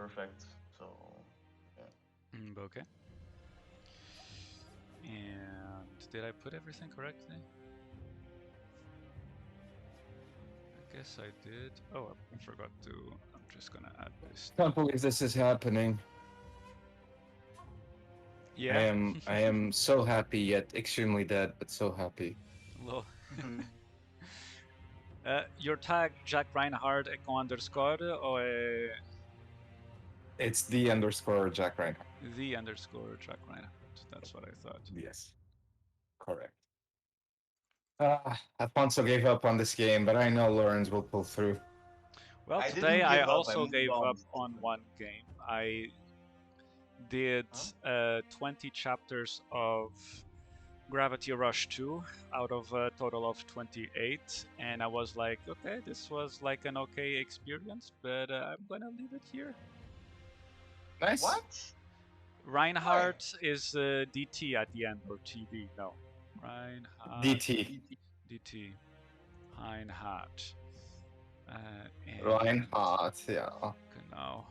perfect. So yeah. Okay. And did I put everything correctly? I guess I did. Oh, I forgot to. I'm just gonna add this. Can't believe this is happening. Yeah. I am so happy yet extremely dead, but so happy. Lol. Your tag Jack Reinhardt echo underscore or It's the underscore Jack Reinhardt. the underscore Jack Reinhardt. That's what I thought. Yes, correct. Alfonso gave up on this game, but I know Lawrence will pull through. Well, I today didn't I give up, also moved gave on. up on one game. I did 20 chapters of Gravity Rush 2 out of a total of 28, and I was like, okay, this was like an okay experience, but I'm gonna leave it here. Nice. What? Reinhardt is DT at the end, or TD, no. Reinhardt. DT. DT. Reinhardt. Reinhardt, yeah. Genau.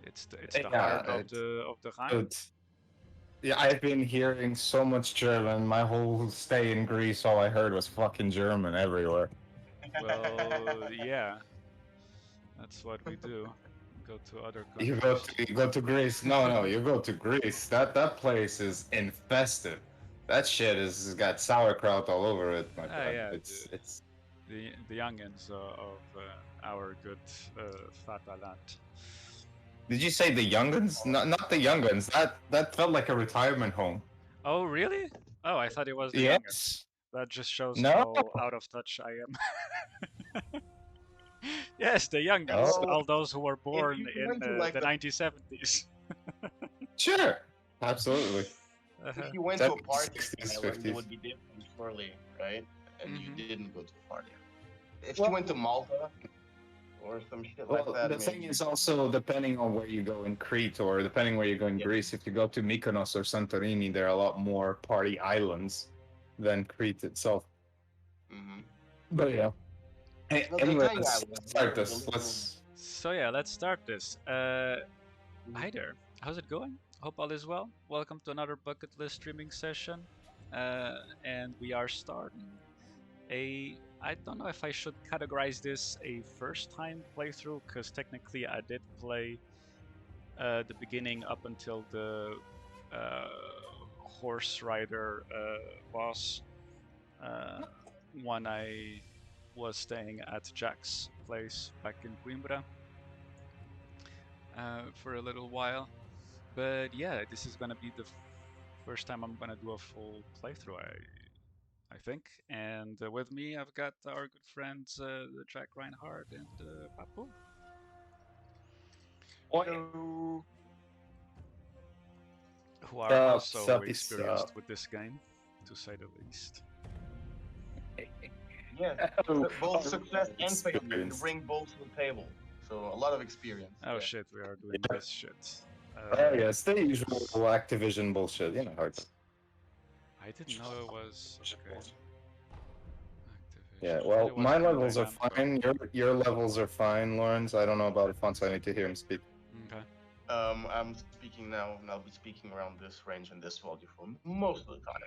It's the heart of the Rhine. Good. Yeah, I've been hearing so much German. My whole stay in Greece, all I heard was fucking German everywhere. Well, yeah. That's what we do. Go to other countries. You go to Greece. No, you go to Greece. That place is infested. That shit has got sauerkraut all over it, my friend. Yeah, it's the youngins of our good Vaterland. Did you say the youngins? Not the youngins. That felt like a retirement home. Oh, really? Oh, I thought it was the youngins. That just shows how out of touch I am. Yes, the youngins. All those who were born in the 1970s. Sure, absolutely. If you went to a party, it would be different, surely, right? And you didn't go to a party. If you went to Malta or some shit like that. The thing is also depending on where you go in Crete or depending where you go in Greece. If you go to Mykonos or Santorini, there are a lot more party islands than Crete itself. But yeah. Hey, anyway, let's start this. Let's start this. Hi there. How's it going? Hope all is well. Welcome to another bucket list streaming session. And we are starting I don't know if I should categorize this a first time playthrough, because technically I did play the beginning up until the horse rider boss when I was staying at Jack's place back in Coimbra for a little while. But yeah, this is gonna be the first time I'm gonna do a full playthrough, I think. And with me, I've got our good friends, Jack Reinhardt and Papu. Hello. Who are also experienced with this game, to say the least. Yeah, both success and failure. You bring both to the table, so a lot of experience. Oh shit, we are doing this shit. It's the usual Activision bullshit, you know how it's. I didn't know it was okay. Yeah, well, my levels are fine. Your levels are fine, Lawrence. I don't know about Alfonso. I need to hear him speak. Okay. I'm speaking now, and I'll be speaking around this range and this volume for most of the time.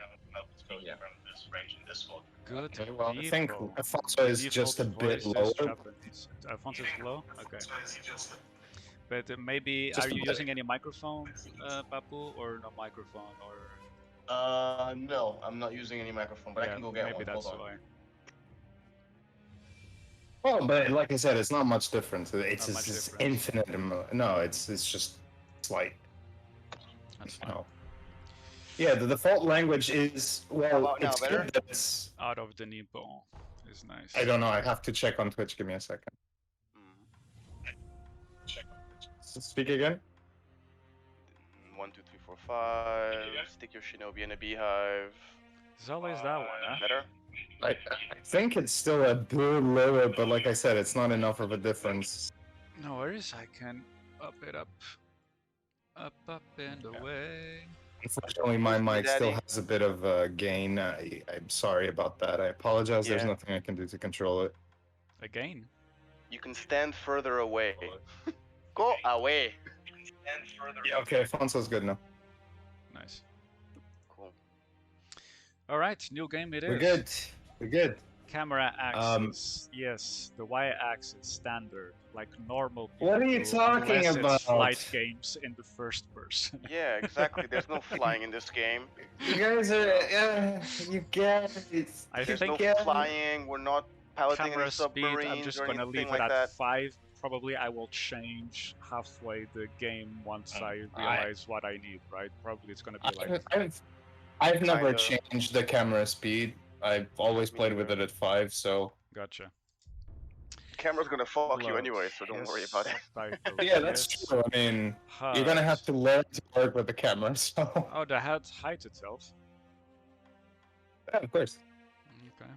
So yeah, around this range and this volume. Good. Okay, well, I think Alfonso is just a bit lower. Alfonso is low. Okay. But maybe are you using any microphone, Papu, or no microphone, or? No, I'm not using any microphone, but I can go get one. Maybe that's why. Well, but like I said, it's not much different. It's infinite. No, it's just slight. That's fine. Yeah, the default language is it's better. Out of the Nippon is nice. I don't know. I have to check on Twitch. Give me a second. Speak again. 1, 2, 3, 4, 5. Stick your shinobi in a beehive. There's always that one, huh? Better? I think it's still a good little, but like I said, it's not enough of a difference. No worries, I can up it up. Up and away. Unfortunately, my mic still has a bit of gain. I'm sorry about that. I apologize. There's nothing I can do to control it. Again? You can stand further away. Go away. Yeah, okay, Alfonso's good now. Nice. Cool. All right, new game it is. We're good. We're good. Camera axis. Yes, the y-axis standard, like normal people. What are you do, talking unless about? It's flight games in the first person. Yeah, exactly. There's no flying in this game. You guys are. You get it. There's think no flying. We're not piloting camera any submarines speed, I'm just or gonna anything leave like it at that. 5. Probably I will change halfway the game once I realize what I need, right? Probably it's gonna be like... I've never Kinda. changed the camera speed. I've always Me played with it neither. at 5, so... Gotcha. Camera's gonna fuck you Blood. anyway, so don't worry about it. Subtitles, Yeah, that's yes. true. I mean, you're gonna have to learn to work with the camera, so... Oh, the HUD hides itself. Yeah, of course. Okay.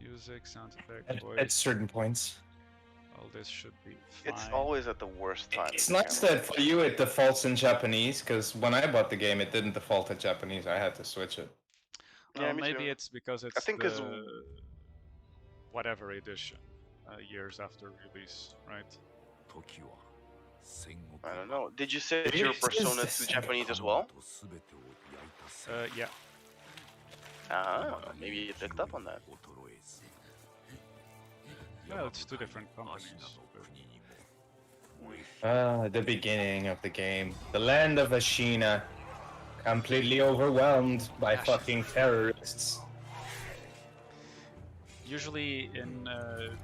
Music, sound effect, At voice. certain points. All this should be fine. It's always at the worst time. It's nice that for you it defaults in Japanese, because when I bought the game it didn't default in Japanese. I had to switch it. Well, Yeah, me maybe too. it's because it's I think the whatever edition, years after release, right? I don't know. Did you set your persona to Japanese as well? Yeah. Ah, maybe you picked up on that. Well, it's 2 different companies. The beginning of the game. The land of Ashina. Completely overwhelmed by fucking terrorists. Usually in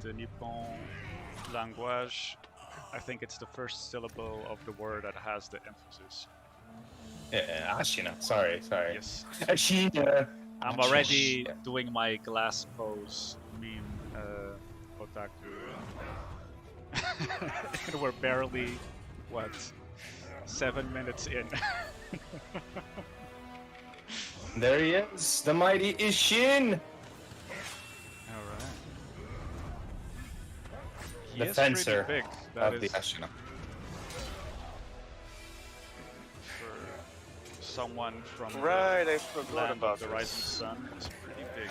the Nippon language, I think it's the first syllable of the word that has the emphasis. Yeah, Ashina. Sorry. Yes. Ashina. I'm already doing my glass pose meme, otaku. And we're barely, what, 7 minutes in. There he is, the mighty Ishin! Alright. The fencer big. of the Ashina. For someone from Right, I the forgot land about of the this. rising sun, it's pretty big.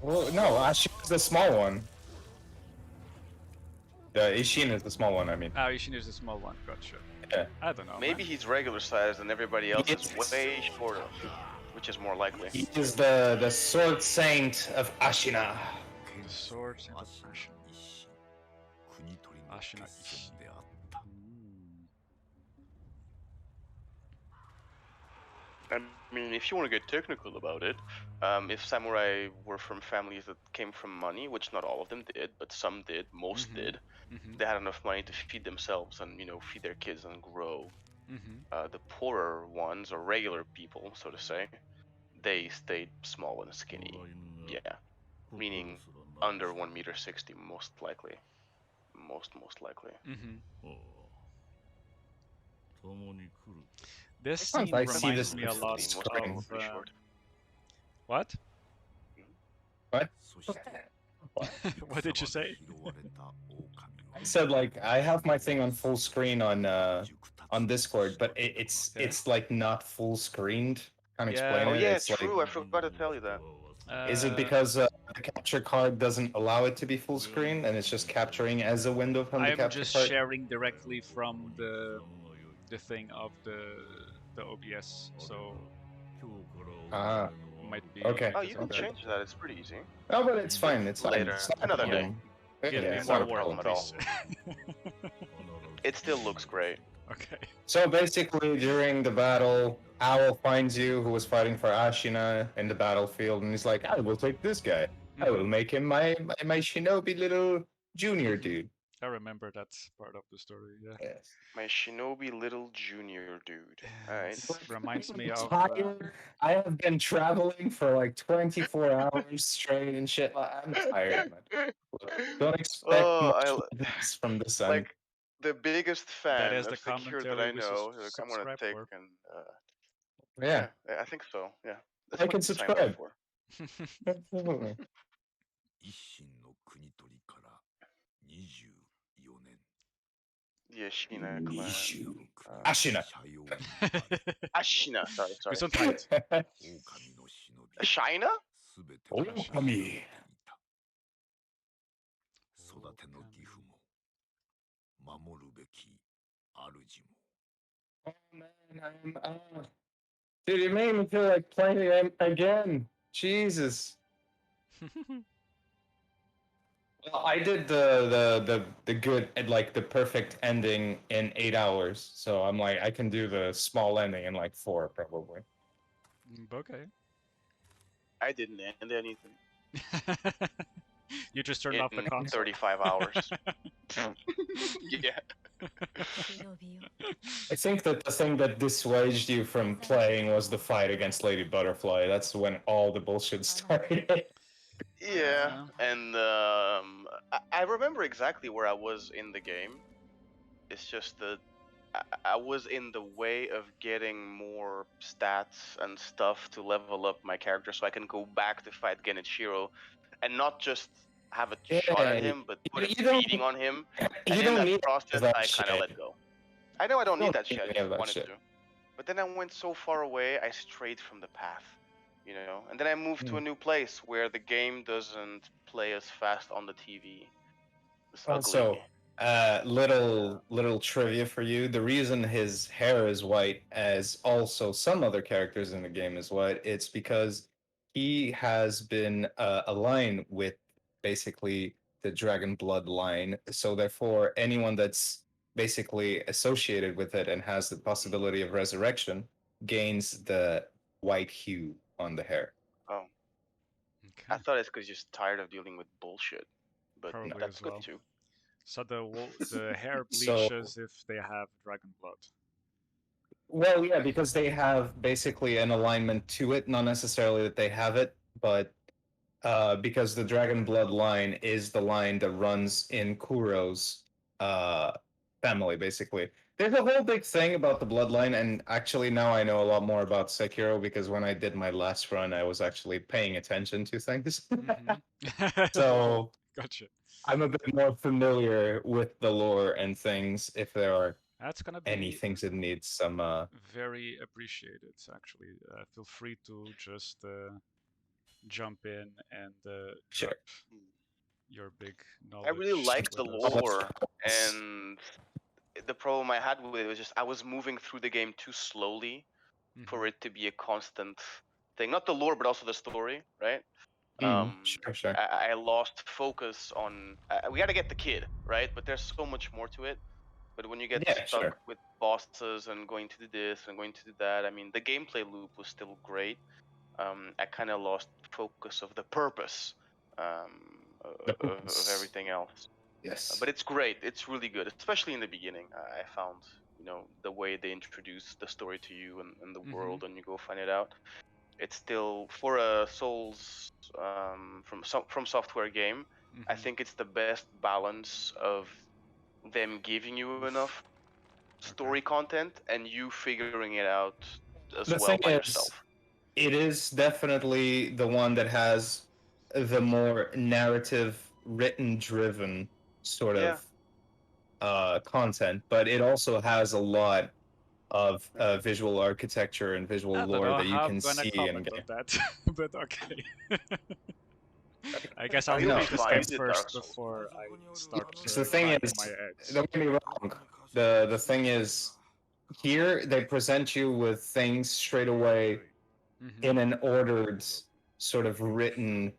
Well, no, Ashina's the small one. The Ishin is the small one, I mean. Ah, Ishin is the small one, gotcha. Yeah. I don't know. Maybe man. he's regular sized and everybody else is way shorter, which is more likely. He is the sword saint of Ashina. The sword and the passion. Ashina Ishin. I mean, if you want to get technical about it, if samurai were from families that came from money, which not all of them did, but some did, most did, they had enough money to feed themselves and, you know, feed their kids and grow. The poorer ones, or regular people, so to say, they stayed small and skinny. Yeah, meaning under 1.60 m, most likely. Most likely. This Sometimes scene I see reminds this me a lot screen. of... short. What? What? What did you say? I said, like, I have my thing on full screen on Discord, but it's like not full screened. Can't explain Oh it. yeah, It's true. like, I forgot to tell you that. is it because the capture card doesn't allow it to be full screen and it's just capturing as a window from the I'm capture just card? sharing directly from the thing of the OBS, so might be. Okay. Oh, you can Okay. change that. It's pretty easy. No, but it's fine. It's fine. Later. It's not a Another day. problem. Give Yeah, me it's more not a work, problem at all. please. It still looks great. Okay. So basically, during the battle, Owl finds you, who was fighting for Ashina in the battlefield, and he's like, "I will take this guy. I will make him my shinobi little junior dude." I remember that part of the story. Yeah. Yes. My shinobi little junior dude. Alright. It reminds me of. Tired. I have been traveling for like 24 hours straight and shit. I'm tired, man. Look, don't expect much from this end. Like the biggest fan is the of Sekiro that commentary I we know. Like, I'm gonna subscribe take for. and Yeah, I think so. Yeah. That's I what can you signed subscribe. up for. Absolutely. The Ashina clan. Ashina. Ashina. Sorry. Gesundheit. Ashina? Okami. Oh man, dude, you made me feel like playing it again. Jesus. Well, I did the good like the perfect ending in 8 hours, so I'm like I can do the small ending in like 4 probably. Okay. I didn't end anything. You just turned off the console. 35 hours. Yeah. I think that the thing that dissuaded you from playing was the fight against Lady Butterfly. That's when all the bullshit started. Yeah, and I remember exactly where I was in the game. It's just that I was in the way of getting more stats and stuff to level up my character so I can go back to fight Genichiro and not just have a shot at him, but put a beating on him. And in that process, I kind of let go. I know I don't need that shit, I just wanted to. But then I went so far away, I strayed from the path, you know? And then I moved to a new place where the game doesn't play as fast on the TV. It's ugly. So, little trivia for you. The reason his hair is white, as also some other characters in the game is white, it's because he has been aligned with basically the dragon blood line. So therefore, anyone that's basically associated with it and has the possibility of resurrection gains the white hue on the hair. Oh. Okay. I thought it's because you're just tired of dealing with bullshit. But probably that's as well. Good too. So the hair bleaches if they have dragon blood. Well, yeah, because they have basically an alignment to it, not necessarily that they have it, but because the dragon blood line is the line that runs in Kuro's family, basically. There's a whole big thing about the bloodline, and actually now I know a lot more about Sekiro because when I did my last run, I was actually paying attention to things. So, gotcha. I'm a bit more familiar with the lore and things if there are that's gonna be any things that need some very appreciated actually. Feel free to just jump in and sure. drop your big knowledge. I really liked the lore, and the problem I had with it was just I was moving through the game too slowly for it to be a constant thing. Not the lore, but also the story, right? Sure. I lost focus on. We got to get the kid, right? But there's so much more to it. But when you get stuck with bosses and going to do this and going to do that, I mean, the gameplay loop was still great. I kind of lost focus of the purpose of everything else. Yes. But it's great. It's really good, especially in the beginning. I found, the way they introduce the story to you and the world, and you go find it out. It's still for a Souls from software game. I think it's the best balance of them giving you enough story content and you figuring it out as well by yourself. It is definitely the one that has the more narrative, written driven sort of content, but it also has a lot of visual architecture and visual lore that you can see in game. That, but okay. I guess I'll finish this game first before I start. So the thing is, don't get me wrong. The thing is, here they present you with things straight away in an ordered, sort of written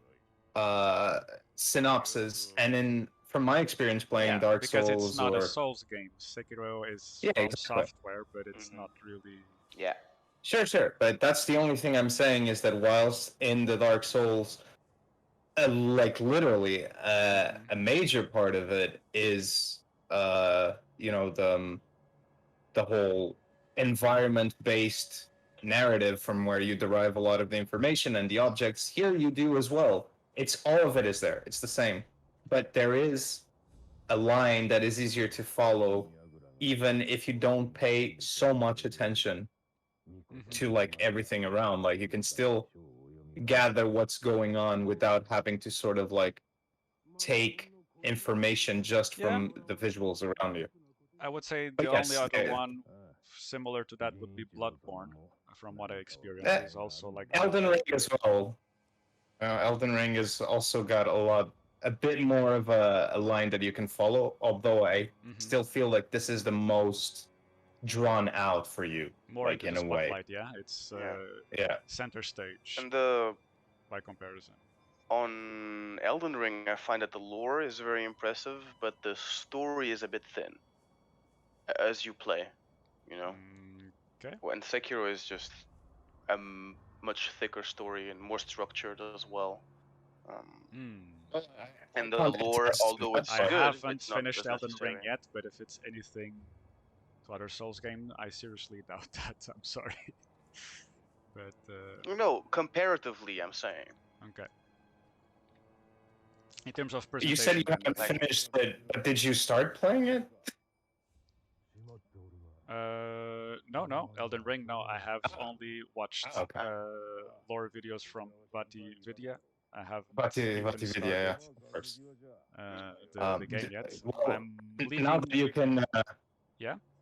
synopsis, and from my experience playing Dark Souls, because it's not a Souls game. Sekiro is from software, but it's not really. Yeah. Sure, but that's the only thing I'm saying is that whilst in the Dark Souls, like literally, a major part of it is, the whole environment-based narrative from where you derive a lot of the information and the objects. Here you do as well. It's all of it is there. It's the same, but there is a line that is easier to follow, even if you don't pay so much attention to like everything around. Like you can still gather what's going on without having to sort of like take information just from the visuals around you. I would say the only other one similar to that would be Bloodborne, from what I experienced. Is also like Elden Ring as well. Elden Ring has also got a lot a bit more of a line that you can follow, although I still feel like this is the most drawn out for you, more like into in the a way. spotlight. Yeah, it's center stage. And by comparison, on Elden Ring, I find that the lore is very impressive, but the story is a bit thin as you play. You know. Okay. And Sekiro is just a much thicker story and more structured as well. And the lore, although it's I good, haven't it's not finished as Elden necessary. Ring yet, but if it's anything to other Souls game, I seriously doubt that. I'm sorry. But no, comparatively, I'm saying. Okay. In terms of presentation, you said you haven't finished it, but did you start playing it? No, Elden Ring. No, I have only watched lore videos from Vati Vidya. I haven't Vati Vidya, yeah, of course. The game yet. Well, I'm leaving... now that you can,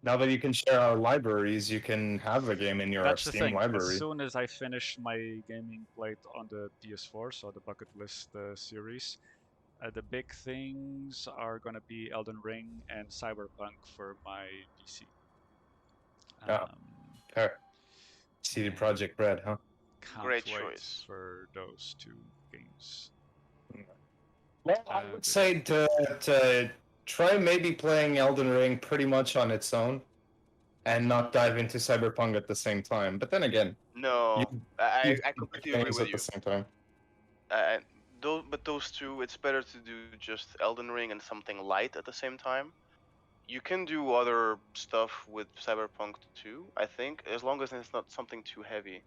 now that you can share our libraries, you can have the game in your That's Steam the thing. library. As soon as I finish my gaming plate on the PS4, so the bucket list series, the big things are gonna be Elden Ring and Cyberpunk for my PC. Fair. CD Projekt Red, huh? Great choice for those two games. Well, I would say to try maybe playing Elden Ring pretty much on its own, and not dive into Cyberpunk at the same time. But then again, no, I completely agree with at you. the same time. But those two, it's better to do just Elden Ring and something light at the same time. You can do other stuff with Cyberpunk too, I think, as long as it's not something too heavy.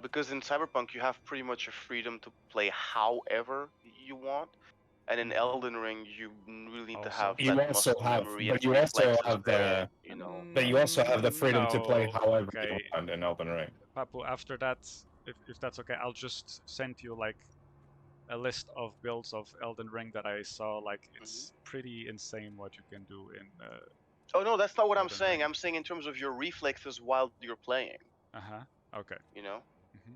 Because in Cyberpunk you have pretty much a freedom to play however you want, and in Elden Ring you really need to have that muscle memory and reflexes there. You know. But you also have the freedom to play however you want in Elden Ring. Papu, after that, if that's okay, I'll just send you like a list of builds of Elden Ring that I saw. Like, it's pretty insane what you can do in. Oh no, that's not what I'm saying. I'm saying in terms of your reflexes while you're playing. Okay. You know,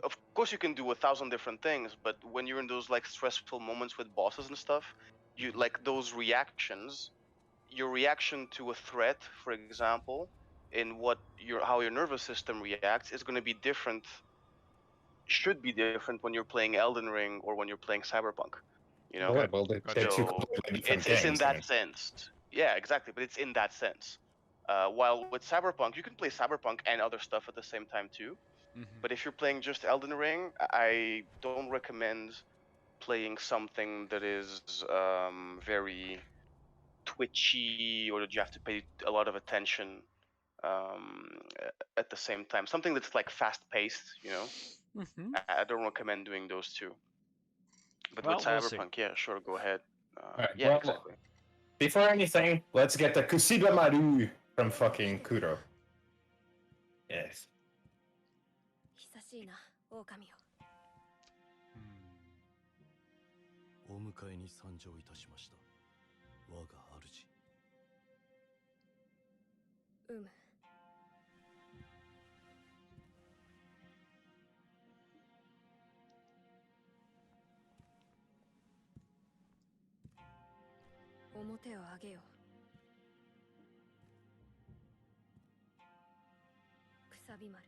of course you can do 1,000 different things, but when you're in those like stressful moments with bosses and stuff, you like those reactions. Your reaction to a threat, for example, in how your nervous system reacts is going to be different. Should be different when you're playing Elden Ring or when you're playing Cyberpunk. You know, well, they're two completely different it's in that sense. Yeah, exactly. But it's in that sense. While with Cyberpunk, you can play Cyberpunk and other stuff at the same time too. But if you're playing just Elden Ring, I don't recommend playing something that is very twitchy or that you have to pay a lot of attention at the same time. Something that's like fast paced, you know. I don't recommend doing those two. But with Cyberpunk, yeah, sure, go ahead. Yeah, exactly. Before anything, let's get the Kusiba Maru from fucking Kuro. Yes. 久しいな、狼よ。お迎えに参上いたしました。我が主。表を上げよ。くさび丸。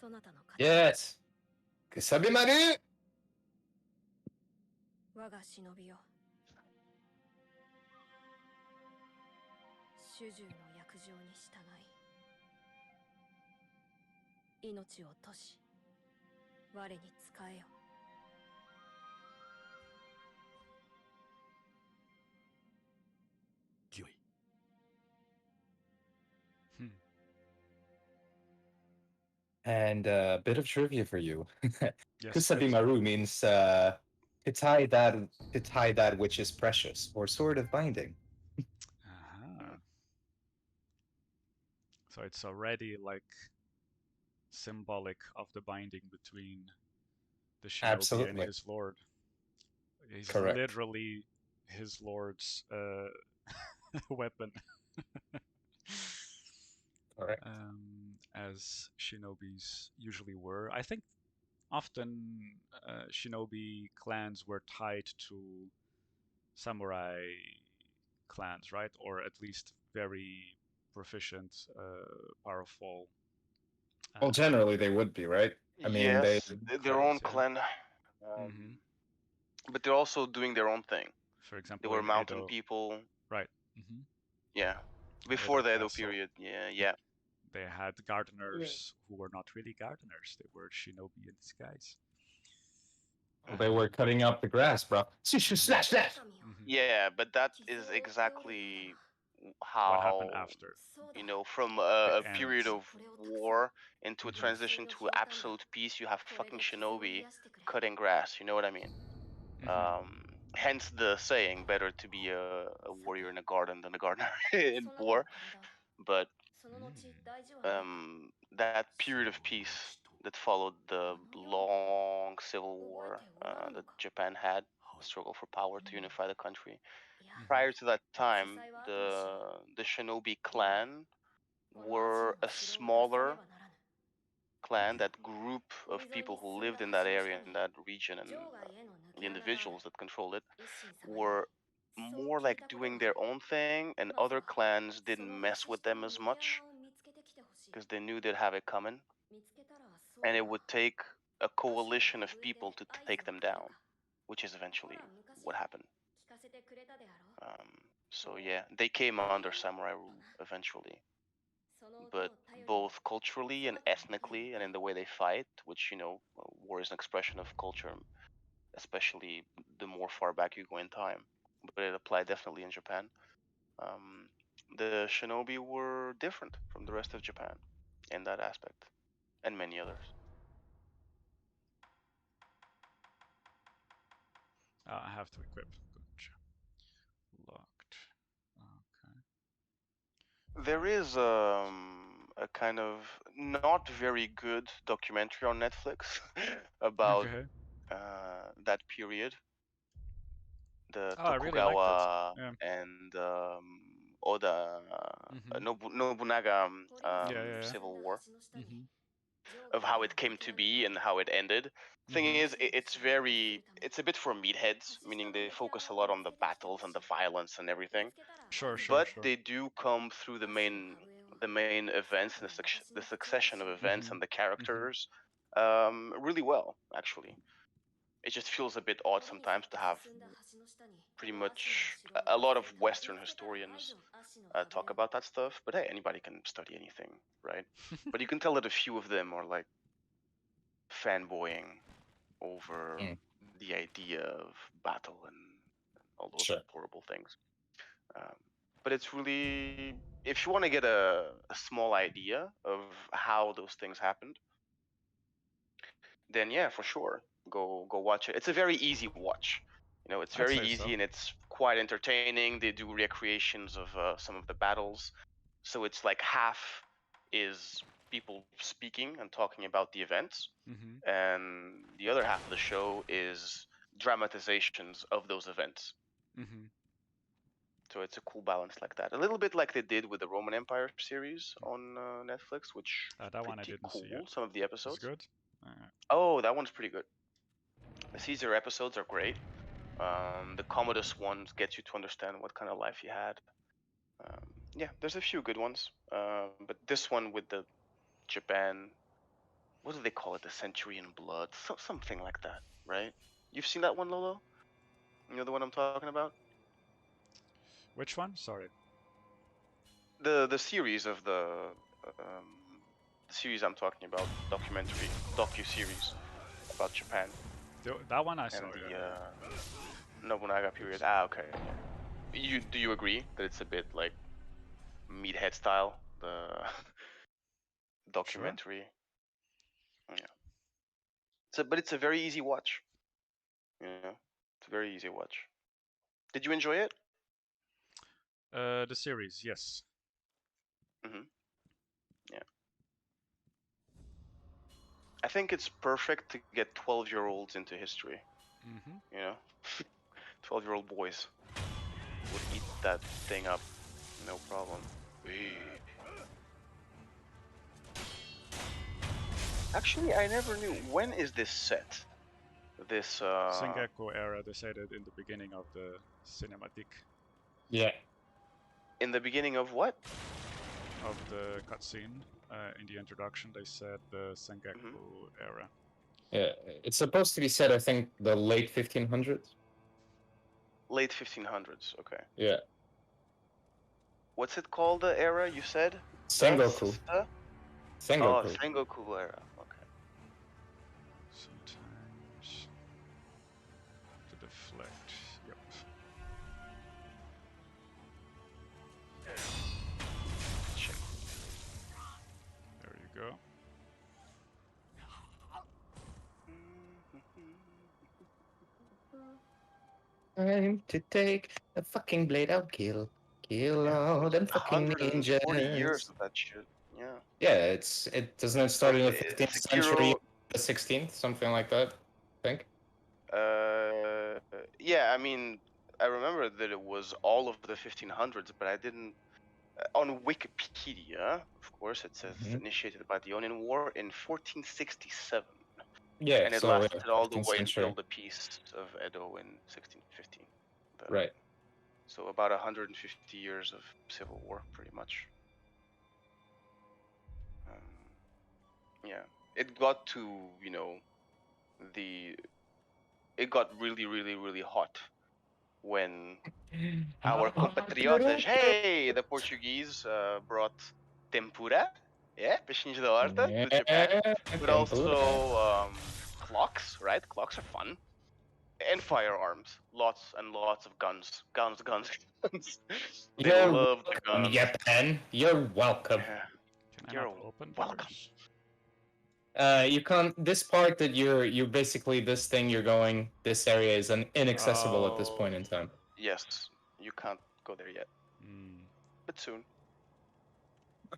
そなたの勝ち。Yes! Kusabi Maru! 我が忍びよ。主従の約定に従い。命を賭し、我に仕えよ。御意。And a bit of trivia for you. Kusabi Maru means to tie that which is precious, or sword of binding. So it's already like symbolic of the binding between the shinobi and his lord. He's literally his lord's weapon. Correct. As shinobis usually were. I think often shinobi clans were tied to samurai clans, right? Or at least very proficient, powerful. Well, generally they would be, right? I mean, they Yes, their own yeah. clan. But they're also doing their own thing. For example, they were in mountain Edo, people. right? Yeah, before Edo the Edo Castle, period. Yeah. they had gardeners who were not really gardeners; they were shinobi in disguise. they were cutting up the grass, bro. Slash slash. Yeah, but that is exactly What happened how, after? from The a end. period of war into a transition to absolute peace, you have fucking shinobi cutting grass. You know what I mean? Hence the saying, better to be a warrior in a garden than a gardener in war. But that period of peace that followed the long civil war that Japan had, struggle for power to unify the country. Prior to that time, the shinobi clan were a smaller clan, that group of people who lived in that area, in that region, and the individuals that controlled it were more like doing their own thing, and other clans didn't mess with them as much because they knew they'd have it coming, and it would take a coalition of people to take them down, which is eventually what happened. So yeah, they came under samurai rule eventually, but both culturally and ethnically and in the way they fight, which war is an expression of culture, especially the more far back you go in time, but it applied definitely in Japan. The shinobi were different from the rest of Japan in that aspect, and many others. I have to equip. Gotcha. Locked. Okay. There is a kind of not very good documentary on Netflix about that period. The I really liked Tokugawa it. Yeah. and Oda Nobunaga Civil War, of how it came to be and how it ended. Thing is, it's a bit for meatheads, meaning they focus a lot on the battles and the violence and everything. Sure. But they do come through the main events and the succession of events and the characters really well, actually. It just feels a bit odd sometimes to have pretty much a lot of Western historians talk about that stuff. But hey, anybody can study anything, right? But you can tell that a few of them are like fanboying over the idea of battle and all those horrible things. But it's really, if you want to get a small idea of how those things happened, then yeah, for sure, go watch it. It's a very easy watch. It's very easy and it's quite entertaining. They do recreations of some of the battles, so it's like half is people speaking and talking about the events, and the other half of the show is dramatizations of those events. So it's a cool balance like that. A little bit like they did with the Roman Empire series on Netflix, which that one I didn't cool. see yet. Some of the episodes. It's good. Oh, that one's pretty good. The Caesar episodes are great. The Commodus ones get you to understand what kind of life he had. Yeah, there's a few good ones. But this one with the Japan, what do they call it? The Century in Blood, something like that, right? You've seen that one, Lolo? You know the one I'm talking about? Which one? Sorry. The series of the series I'm talking about, docu-series about Japan. That one I saw. And the Nobunaga period. Okay. Do you agree that it's a bit like meathead style, the documentary? Sure. Yeah. But it's a very easy watch. It's a very easy watch. Did you enjoy it? The series, yes. Yeah. I think it's perfect to get 12-year-olds into history. 12-year-old boys would eat that thing up, no problem. Actually, I never knew. When is this set? This Sengoku era, they said it in the beginning of the cinematic. Yeah. In the beginning of what? Of the cutscene, in the introduction, they said the Sengoku era. Yeah, it's supposed to be set, I think, the late 1500s. Late 1500s, okay. Yeah. What's it called, the era you said? Sengoku. Sengoku. Oh, Sengoku era, okay. Sometimes to deflect, yep. Check. There you go. Time to take the fucking blade out, kill all them fucking 140 years ninjas. of that shit. Yeah. Yeah, it doesn't it start in the 15th century, Sekiro, the 16th, something like that, I think. yeah, I mean, I remember that it was all of the 1500s, but I didn't. On Wikipedia, of course, it says initiated by the Onion War in 1467. Yeah, and it so lasted all the 15th way century. until the peace of Edo in 1615. Right. So about 150 years of civil war, pretty much. Yeah, it got to, you know, it got really, really, really hot when our compatriots, hey, the Portuguese brought tempura, yeah, peixinho da horta to Japan, but also clocks, right? Clocks are fun. And firearms, lots and lots of guns. Guns. They You're love the welcome, guns. Japan. You're welcome. Yeah. Can I You're not open welcome. doors? You can't. This part that you basically this thing you're going. This area is inaccessible at this point in time. Yes, you can't go there yet, Mm. but soon.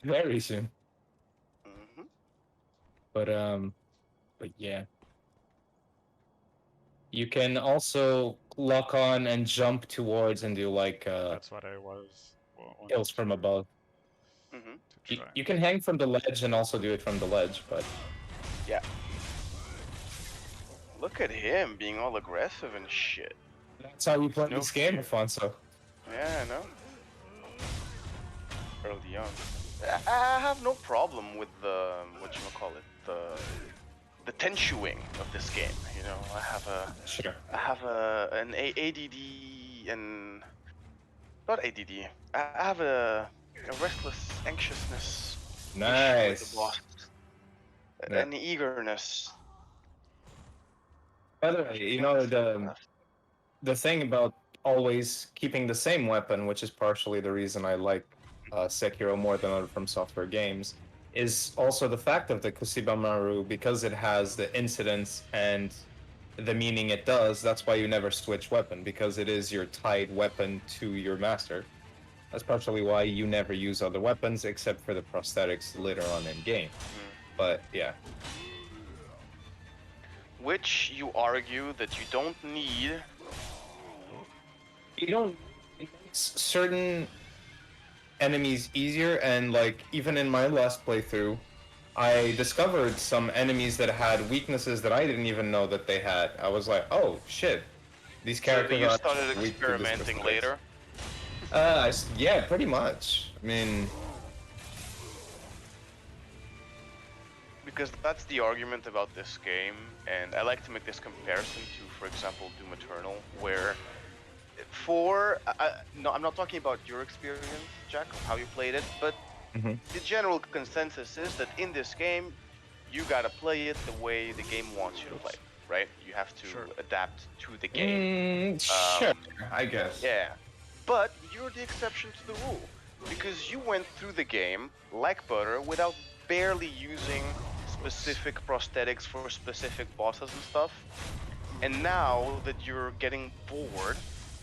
Very soon. But But yeah. You can also lock on and jump towards and do like That's what I was kills from above. You can hang from the ledge and also do it from the ledge, but yeah. Look at him being all aggressive and shit. That's how you play this game, Afonso. Yeah, I know. Early on. I have no problem with the the tensuing of this game. You know, I have an ADD and not ADD. I have a restless anxiousness. Nice. With the boss. An eagerness. By the way, you know the thing about always keeping the same weapon, which is partially the reason I like Sekiro more than other From Software games, is also the fact of the Kusibamaru, because it has the incidence and the meaning it does. That's why you never switch weapon, because it is your tied weapon to your master. That's partially why you never use other weapons except for the prosthetics later on in game. But yeah. Which you argue that you don't need. You don't. It makes certain enemies easier, and like even in my last playthrough, I discovered some enemies that had weaknesses that I didn't even know that they had. I was like, oh shit, these characters. So you started experimenting later. Yeah, pretty much. I mean, because that's the argument about this game, and I like to make this comparison to, for example, Doom Eternal, where no, I'm not talking about your experience, Jack, of how you played it, but the general consensus is that in this game, you gotta play it the way the game wants you to play, right? You have to adapt to the game. Sure, I guess. Yeah, but you're the exception to the rule, because you went through the game like butter without barely using specific prosthetics for specific bosses and stuff. And now that you're getting bored,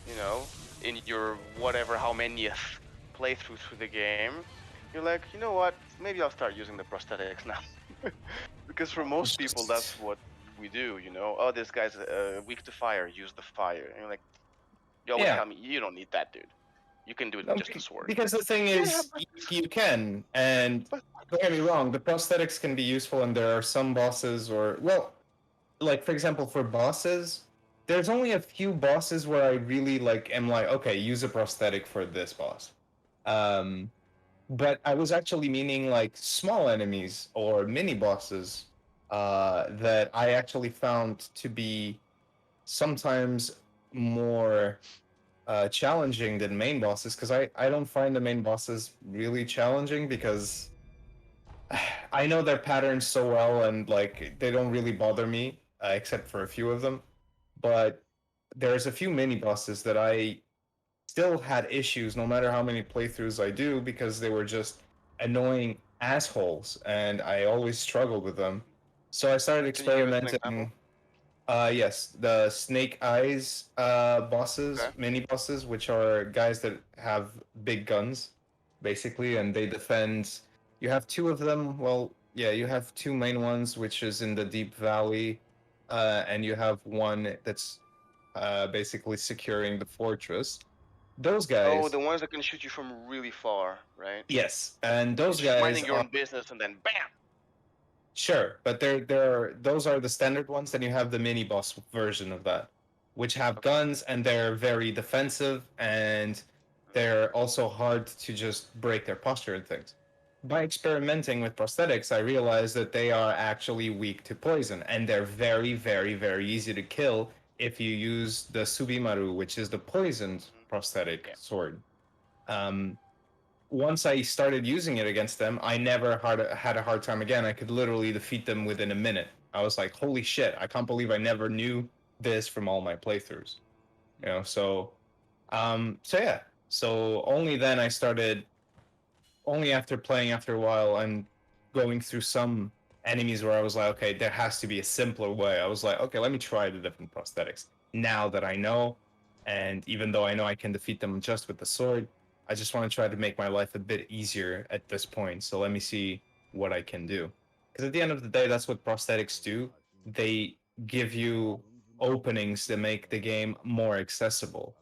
you know, in your whatever how many playthrough through the game, you're like, you know what, maybe I'll start using the prosthetics now. Because for most people, that's what we do, you know. Oh, this guy's weak to fire, use the fire. And you're like, you always tell me, you don't need that, dude. You can do it with just a sword. Because the thing is, you can, and Don't get me wrong, the prosthetics can be useful, and there are some bosses, or well, like for example, for bosses, there's only a few bosses where I really like am like, okay, use a prosthetic for this boss. But I was actually meaning like small enemies or mini bosses that I actually found to be sometimes more challenging than main bosses, because I don't find the main bosses really challenging because I know their patterns so well, and like they don't really bother me except for a few of them. But there's a few mini bosses that I still had issues no matter how many playthroughs I do, because they were just annoying assholes and I always struggled with them. So I started Can you give us an experimenting. example? Yes, the Snake Eyes bosses, Okay. mini bosses, which are guys that have big guns, basically, and they defend. You have two of them. Well, yeah, you have two main ones, which is in the Deep Valley, and you have one that's basically securing the fortress. Those Oh, guys, the ones that can shoot you from really far, right? yes, and You're those just guys minding your are own business, and then bam. sure, but those are the standard ones. Then you have the mini boss version of that, which have Okay. guns, and they're very defensive, and they're also hard to just break their posture and things. By experimenting with prosthetics, I realized that they are actually weak to poison, and they're very, very, very easy to kill if you use the Subimaru, which is the poisoned prosthetic sword. Um, Once I started using it against them, I never had a hard time again. I could literally defeat them within a minute. I was like, holy shit, I can't believe I never knew this from all my playthroughs. You know, so yeah. So only then I started, only after playing after a while and going through some enemies where I was like, okay, there has to be a simpler way. I was like, okay, let me try the different prosthetics. Now that I know, and even though I know I can defeat them just with the sword, I just want to try to make my life a bit easier at this point. So let me see what I can do. Because at the end of the day, that's what prosthetics do. They give you openings that make the game more accessible.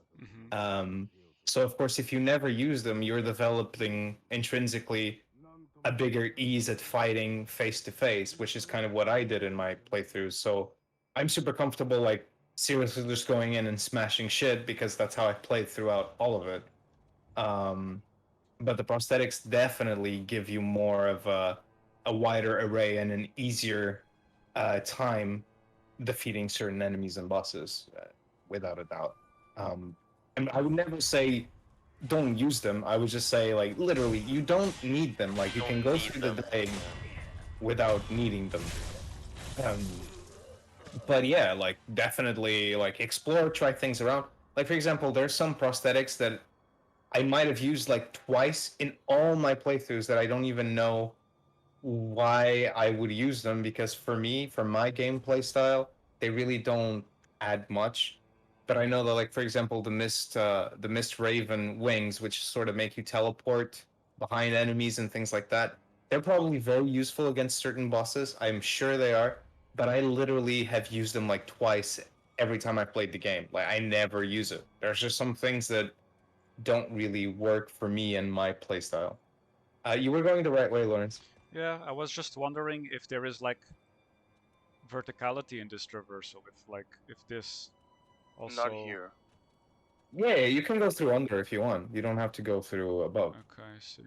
Mm-hmm. So of course, if you never use them, you're developing intrinsically a bigger ease at fighting face to face, which is kind of what I did in my playthroughs. So I'm super comfortable, like seriously just going in and smashing shit, because that's how I played throughout all of it. Um, but the prosthetics definitely give you more of a wider array and an easier time defeating certain enemies and bosses, without a doubt. And I would never say don't use them. I would just say, like, literally, you don't need them. Like, you can Don't go need through them. the day without needing them. Um, but yeah, like, definitely, like, explore, try things around. Like, for example, there's some prosthetics that I might have used like twice in all my playthroughs that I don't even know why I would use them, because for me, for my gameplay style, they really don't add much. But I know that, like for example, the mist raven wings, which sort of make you teleport behind enemies and things like that, they're probably very useful against certain bosses. I'm sure they are, but I literally have used them like twice every time I played the game. Like I never use it. There's just some things that don't really work for me and my playstyle. You were going the right way, Lawrence. Yeah, I was just wondering if there is like verticality in this traversal. If this also. Not here. Yeah, you can go through under if you want. You don't have to go through above. Okay, I see.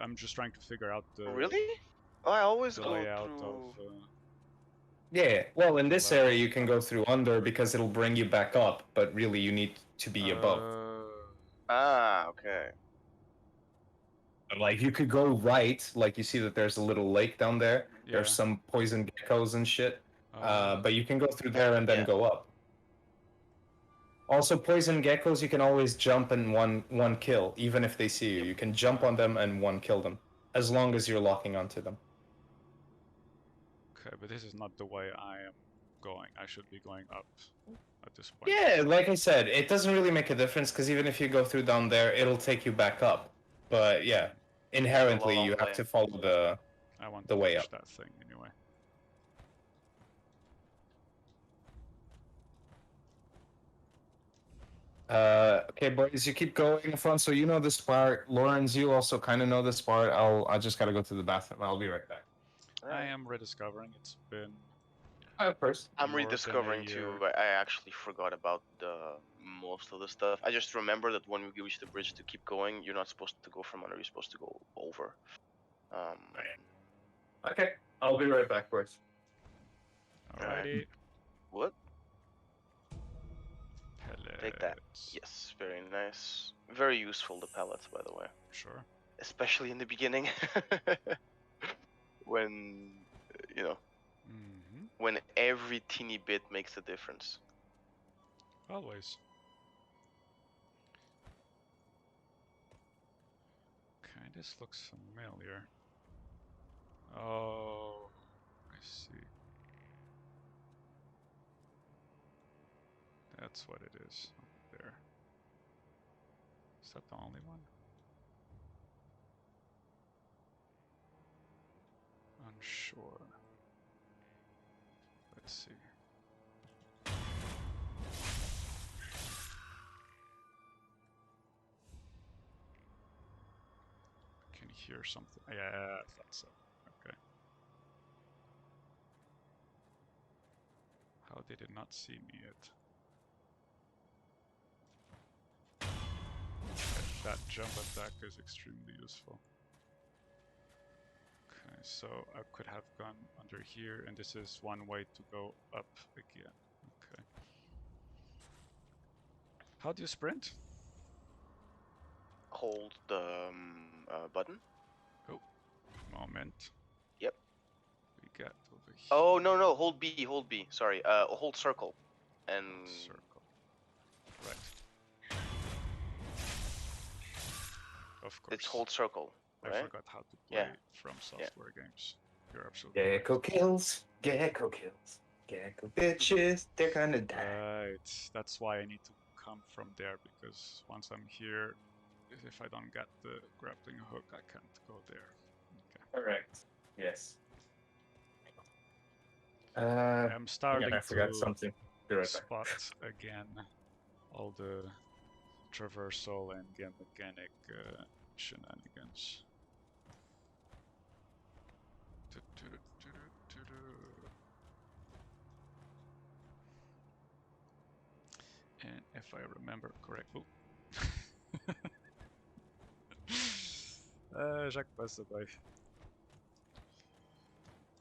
I'm just trying to figure out the Really? Oh, I always the go layout through. of. Yeah, well, in this Level. area you can go through under because it'll bring you back up, but really you need to be above. Ah, okay. Like you could go right, like you see that there's a little lake down there. Yeah. There's some poison geckos and shit. Oh. But you can go through there and then go up. Also, poison geckos, you can always jump and one kill, even if they see you. You can jump on them and one kill them, as long as you're locking onto them. Okay, but this is not the way I am going. I should be going up at this point. Yeah, like I said, it doesn't really make a difference, because even if you go through down there, it'll take you back up. But yeah, inherently you have to follow I want the to way push up. that thing anyway. Okay, boys, you keep going, Alfonso. You know this part. Lawrence, you also kind of know this part. I just gotta go to the bathroom. I'll be right back. I am rediscovering. It's been. First. I'm more than a rediscovering too. year. I actually forgot about most of the stuff. I just remember that when we reach the bridge to keep going, you're not supposed to go from under. You're supposed to go over. Okay, I'll be right back, boys. Alrighty. What? Pellets. Take that. Yes, very nice. Very useful, the pellets, by the way. Sure. Especially in the beginning. When, you know, when every teeny bit makes a difference. Always. Okay, this looks familiar. Oh, I see. That's what it is over there. Is that the only one? Unsure. Let's see. I can hear something. Yeah, I thought so. Okay. How did it not see me yet? That jump attack is extremely useful. Okay, so I could have gone under here, and this is one way to go up again. Okay. How do you sprint? Hold the button. Oh, moment. Yep. We got over here. Oh, no, hold B, hold B. Sorry, hold circle. And... Circle. Right. Of course. It's hold circle, right? I forgot how to play From Software games. You're absolutely Gecko right. kills. Gecko kills. Gecko bitches. They're gonna die. Right. That's why I need to come from there, because once I'm here, if I don't get the grappling hook, I can't go there. Okay. Correct. Yes. I'm starting I forgot to something. spot again all the traversal and game mechanic shenanigans. And if I remember correctly, Jacques passed away.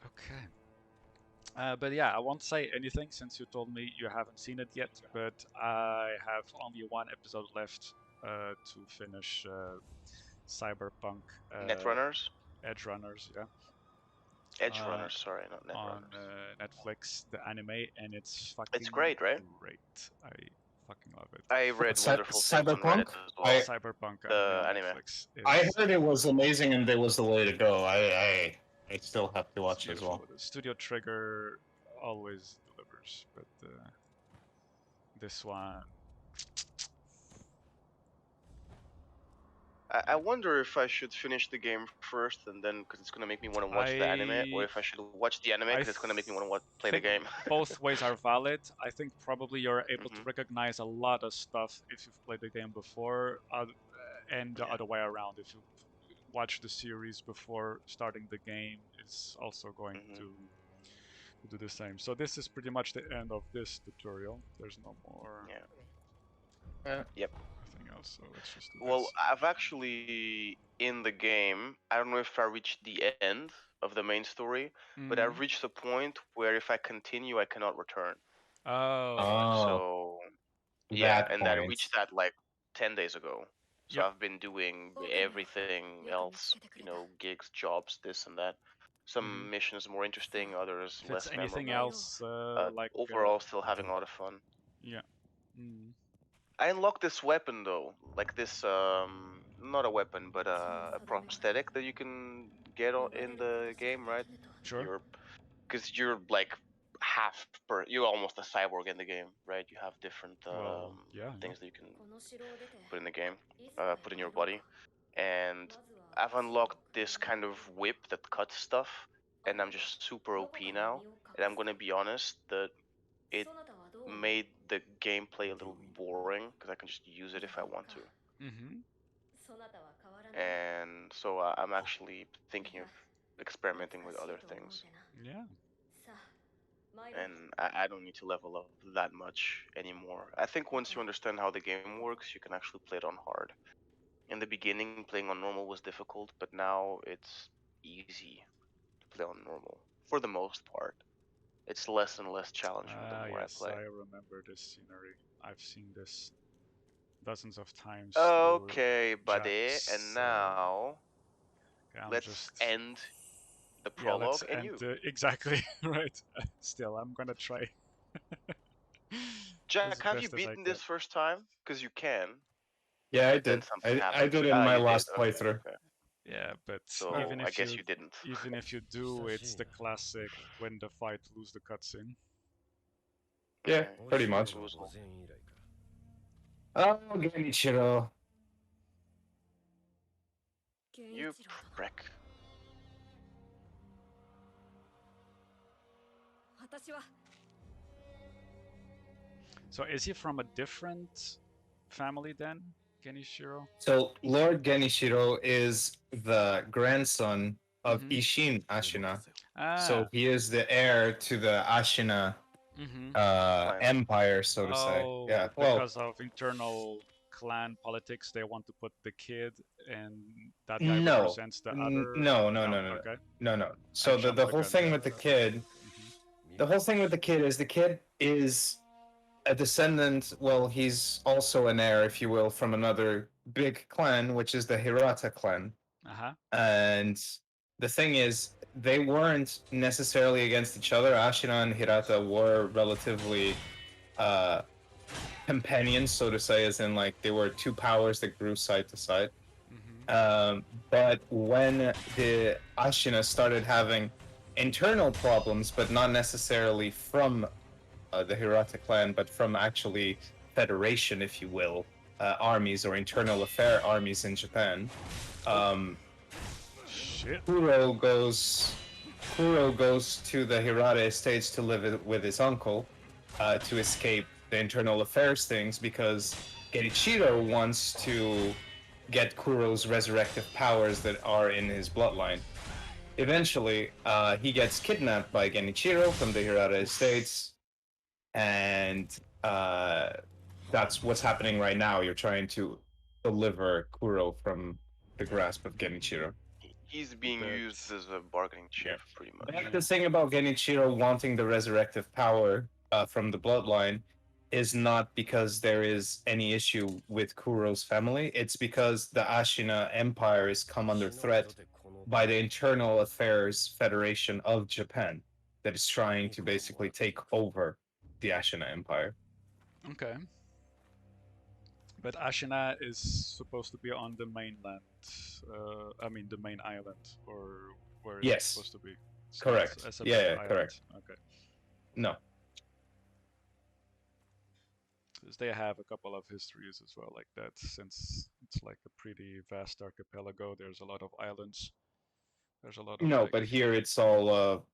Okay. But yeah, I won't say anything since you told me you haven't seen it yet, but I have only one episode left to finish Cyberpunk. Netrunners? Edge Runners, yeah. Edge Runners, sorry, not Netrunners. On Netflix, the anime, and it's fucking It's great, right? Great. I fucking love it. I read wonderful things on Reddit as well. Cyberpunk the on anime. Netflix. I heard it was amazing and it was the way to go. I still have to watch as well. Studio Trigger always delivers, but this one. I wonder if I should finish the game first and then, because it's gonna make me want to watch the anime, or if I should watch the anime because it's gonna make me want to play the game. Both ways are valid. I think probably you're able to recognize a lot of stuff if you've played the game before, and the other way around. If you watch the series before starting the game, it's also going to do the same. So this is pretty much the end of this tutorial. There's no more. Yep. Nothing else. So let's just do Well, this. I've actually in the game. I don't know if I reached the end of the main story, but I've reached a point where if I continue, I cannot return. So yeah, and I reached that like 10 days ago. So I've been doing everything else, you know, gigs, jobs, this and that. Some missions more interesting, others less memorable. Anything else, like overall, still having a lot of fun. Yeah. I unlocked this weapon though, like this not a weapon, but a prosthetic that you can get in the game, right? Sure. Because you're like you're almost a cyborg in the game, right? You have different things that you can put in the game, put in your body, and I've unlocked this kind of whip that cuts stuff, and I'm just super OP now. And I'm gonna be honest that it made the gameplay a little boring because I can just use it if I want to. And so I'm actually thinking of experimenting with other things. Yeah. And I don't need to level up that much anymore. I think once you understand how the game works, you can actually play it on hard. In the beginning, playing on normal was difficult, but now it's easy to play on normal for the most part. It's less and less challenging the more I Yes, play. I remember this scenery. I've seen this dozens of times through Okay, buddy, Jack's. and now Okay, I'm let's just. end the Yeah, let's prologue and end. you. Exactly, right. Still, I'm gonna try. Jack, As have you best as I beaten can. this first time? Because you can. Yeah, I But then did. something I happened. did in Ah, my you did. last Okay, playthrough. okay. Yeah, but So I guess you didn't. even if you do, it's the classic win the fight, lose the cutscene. Yeah, pretty much. Oh, Genichiro. You prick. So is he from a different family then, Genichiro? So Lord Genichiro is the grandson of Ishin Ashina. So he is the heir to the Ashina empire, so to say. Yeah. Well, because of internal clan politics, they want to put the kid, and that guy represents the other. No. Okay. No. So the whole thing with the kid, the whole thing with the kid is a descendant. Well, he's also an heir, if you will, from another big clan, which is the Hirata clan. And the thing is, they weren't necessarily against each other. Ashina and Hirata were relatively companions, so to say, as in like they were two powers that grew side to side. But when the Ashina started having internal problems, but not necessarily from the Hirata clan, but from actually federation, if you will, armies or internal affair armies in Japan. Kuro goes to the Hirata estates to live with his uncle to escape the internal affairs things because Genichiro wants to get Kuro's resurrective powers that are in his bloodline. Eventually, he gets kidnapped by Genichiro from the Hirata estates, and that's what's happening right now. You're trying to deliver Kuro from the grasp of Genichiro. He's being used as a bargaining chip, pretty much. But the thing about Genichiro wanting the resurrective power from the bloodline is not because there is any issue with Kuro's family. It's because the Ashina Empire is come under threat by the Internal Affairs Federation of Japan that is trying to basically take over the Ashina Empire. Okay. But Ashina is supposed to be on the mainland. I mean, the main island, or where is it supposed to be? So correct. Yeah, correct. Okay. No. Because they have a couple of histories as well, like that. Since it's like a pretty vast archipelago, there's a lot of islands. There's a lot of. No, but here it's all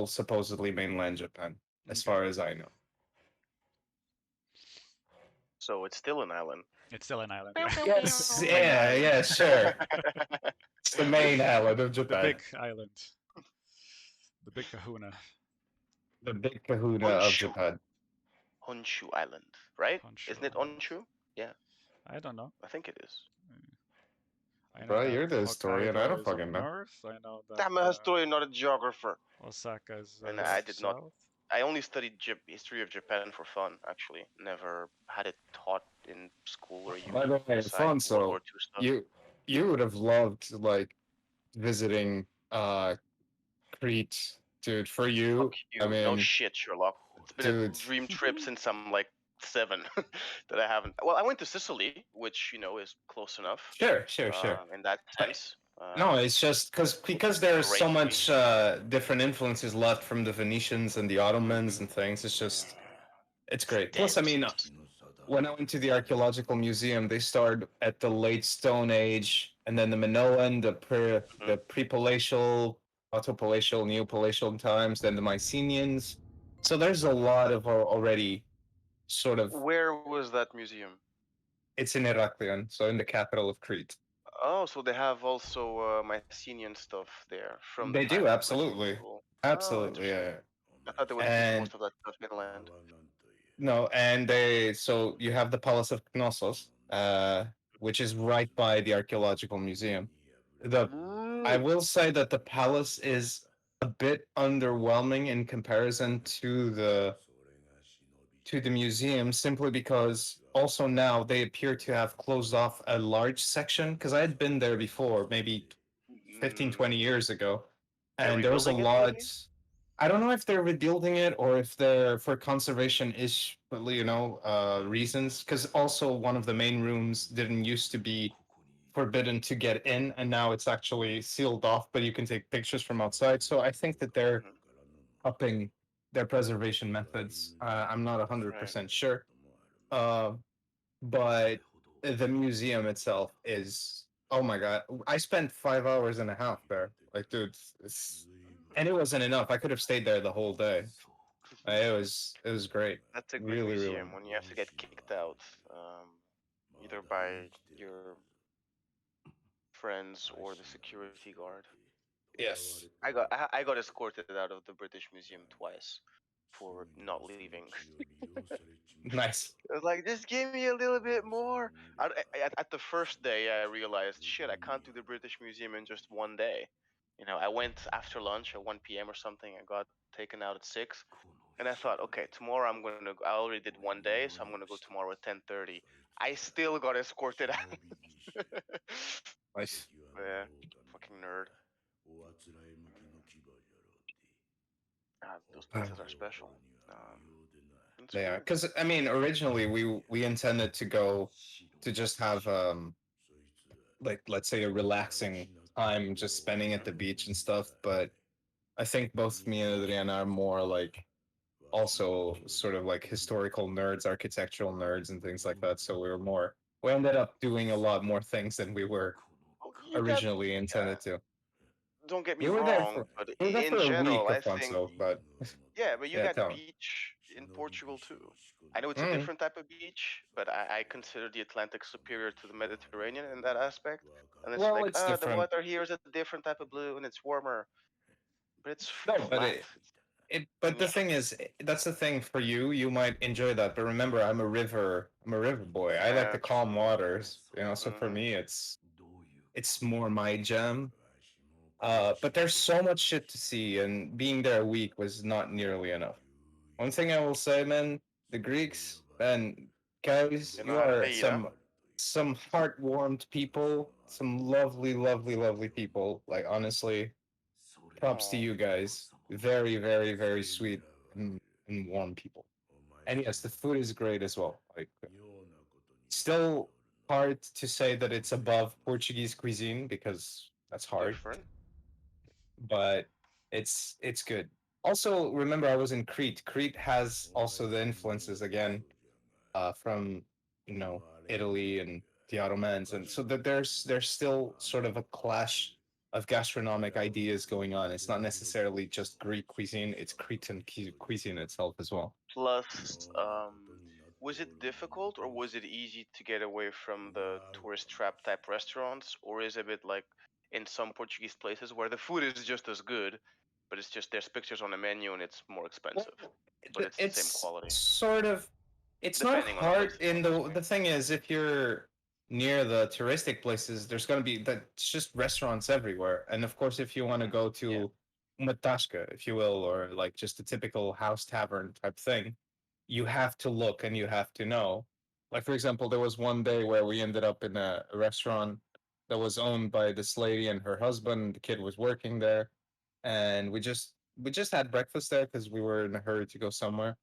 supposedly mainland Japan, as far as I know. So it's still an island. It's still an island. Yes, yeah, sure. It's the main island of Japan. The big island. The big kahuna. The big kahuna of Japan. Honshu Island, right? Isn't it Honshu? Yeah. I don't know. I think it is. Bro, you're the historian. I don't fucking know. North. I know that. I'm a historian, not a geographer. Osaka's. And I did not. I only studied history of Japan for fun, actually. Never had it taught in school or By the way, fun. So you would have loved like visiting Crete, dude. For you, I mean, no shit, Sherlock. It's been a dream trip since I'm like 7 that I haven't. Well, I went to Sicily, which is close enough. Sure. In that sense. No, it's just because there's so much different influences left from the Venetians and the Ottomans and things. It's great. Plus, I mean, when I went to the archaeological museum, they start at the late Stone Age, and then the Minoan, the pre-palatial, autopalatial, neopalatial times, then the Mycenaeans. So there's a lot of already sort of. Where was that museum? It's in Heraklion, so in the capital of Crete. Oh, so they have also Mycenaean stuff there from the They time do, of Greece. absolutely. Cool. Oh, Absolutely, interesting. yeah. I thought they would keep And most of that stuff inland. no, and so you have the Palace of Knossos, which is right by the archaeological museum. The I Ooh. will say that the palace is a bit underwhelming in comparison to the museum, simply because also now they appear to have closed off a large section, because I had been there before, maybe 15, 20 Mm, years ago, they're and there was a rebuilding it, lot. maybe? I don't know if they're rebuilding it or if they're for conservation ish, reasons. Because also one of the main rooms didn't used to be forbidden to get in, and now it's actually sealed off, but you can take pictures from outside. So I think that they're Mhm. upping their preservation methods. I'm not Right. 100% sure, uh, but the museum itself is. Oh my god! I spent 5 hours and a half there. Like, dude, and it wasn't enough. I could have stayed there the whole day. It was great. That's a good Really, really. museum when you have to get kicked out, either by your friends or the security guard. Yes. I got escorted out of the British Museum twice for not leaving. Nice. I was like, just give me a little bit more. At the first day, I realized, shit, I can't do the British Museum in just one day. You know, I went after lunch at 1 p.m. or something. I got taken out at 6. And I thought, okay, tomorrow I'm gonna. I already did one day, so I'm gonna go tomorrow at 10:30. I still got escorted out. Nice. Yeah, fucking nerd. Those places are special. It's Yeah, weird. because I mean, originally we intended to go to just have like, let's say, a relaxing time, just spending at the beach and stuff. But I think both me and Adriana are more like also sort of like historical nerds, architectural nerds, and things like that. So we ended up doing a lot more things than we were Oh, you got. originally intended to. Don't get me We were there wrong, for but we were there in for a week general, I of fun, think. so but Yeah, but you yeah, got tell me. beach in Portugal too. I know it's a Mm. different type of beach, but I consider the Atlantic superior to the Mediterranean in that aspect. And it's Well, like, it's the different. water here is a different type of blue and it's warmer, but it's No, but flat. but the Yeah. thing is, that's the thing for you. You might enjoy that, but remember, I'm a river boy. I like the calm True. waters, So for Hmm. me, it's more my jam. But there's so much shit to see, and being there a week was not nearly enough. One thing I will say, man, the Greeks, man, guys, You know you how to are eat, huh? some heart-warmed people, some lovely, lovely, lovely people. Like, honestly, props to Oh, you guys. Very, very, very sweet and warm people. And yes, the food is great as well. Like, still hard to say that it's above Portuguese cuisine because that's hard, different. but it's good. Also, remember I was in Crete. Crete has also the influences again from Italy and the Ottomans, and so that there's still sort of a clash of gastronomic ideas going on. It's not necessarily just Greek cuisine; it's Cretan cuisine itself as well. Plus, was it difficult or was it easy to get away from the tourist trap type restaurants, or is it a bit like in some Portuguese places where the food is just as good, but it's just there's pictures on the menu and it's more Well, expensive, but it's the same it's quality, sort of it's not depending on the hard places, in the obviously. thing is, if you're near the touristic places, there's going to be that it's just restaurants everywhere. And of course, if you want to Hmm. go Yeah. to Matashka, if you will, or like just a typical house tavern type thing, you have to look and you have to know. Like, for example, there was one day where we ended up in a restaurant that was owned by this lady and her husband. The kid was working there, and we just had breakfast there because we were in a hurry to go somewhere.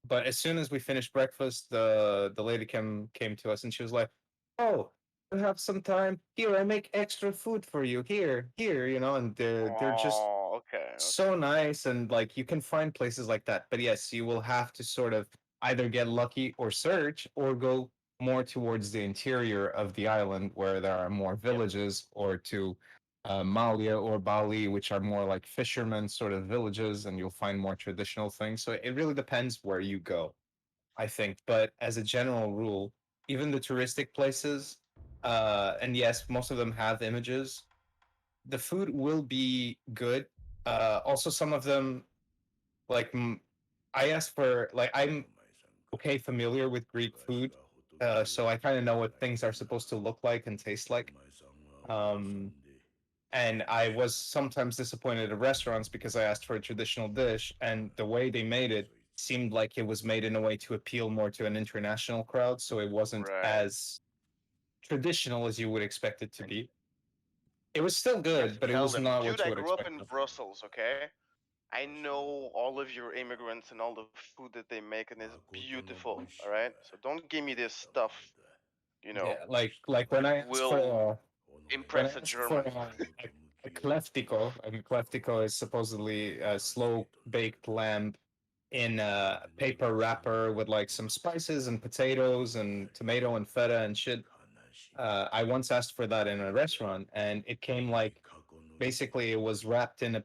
But as soon as we finished breakfast, the lady came to us and she was like, "Oh, you have some time? Here, I make extra food for you. Here, and they're just Oh, okay, so okay. nice, and like you can find places like that. But yes, you will have to sort of either get lucky or search or go more towards the interior of the island where there are more Yep. villages, or to Malia or Bali, which are more like fishermen sort of villages, and you'll find more traditional things. So it really depends where you go. I think. But as a general rule, even the touristic places, and yes, most of them have images. The food will be good. Also, some of them, like I asked for, like I'm okay familiar with Greek food, so I kind of know what things are supposed to look like and taste like. Um, and I was sometimes disappointed at restaurants because I asked for a traditional dish, and the way they made it seemed like it was made in a way to appeal more to an international crowd, so it wasn't Right. as traditional as you would expect it to be. It was still You have good, to but it tell was them, not dude, what you I would grew up expect. in Brussels, okay? I know all of your immigrants and all the food that they make, and it's beautiful, all right? So don't give me this stuff, you know, Yeah, like when that I asked for will when I impress a asked for German. a kleftico, and kleftico is supposedly a slow baked lamb in a paper wrapper with like some spices and potatoes and tomato and feta and shit. I once asked for that in a restaurant, and it came like basically it was wrapped in a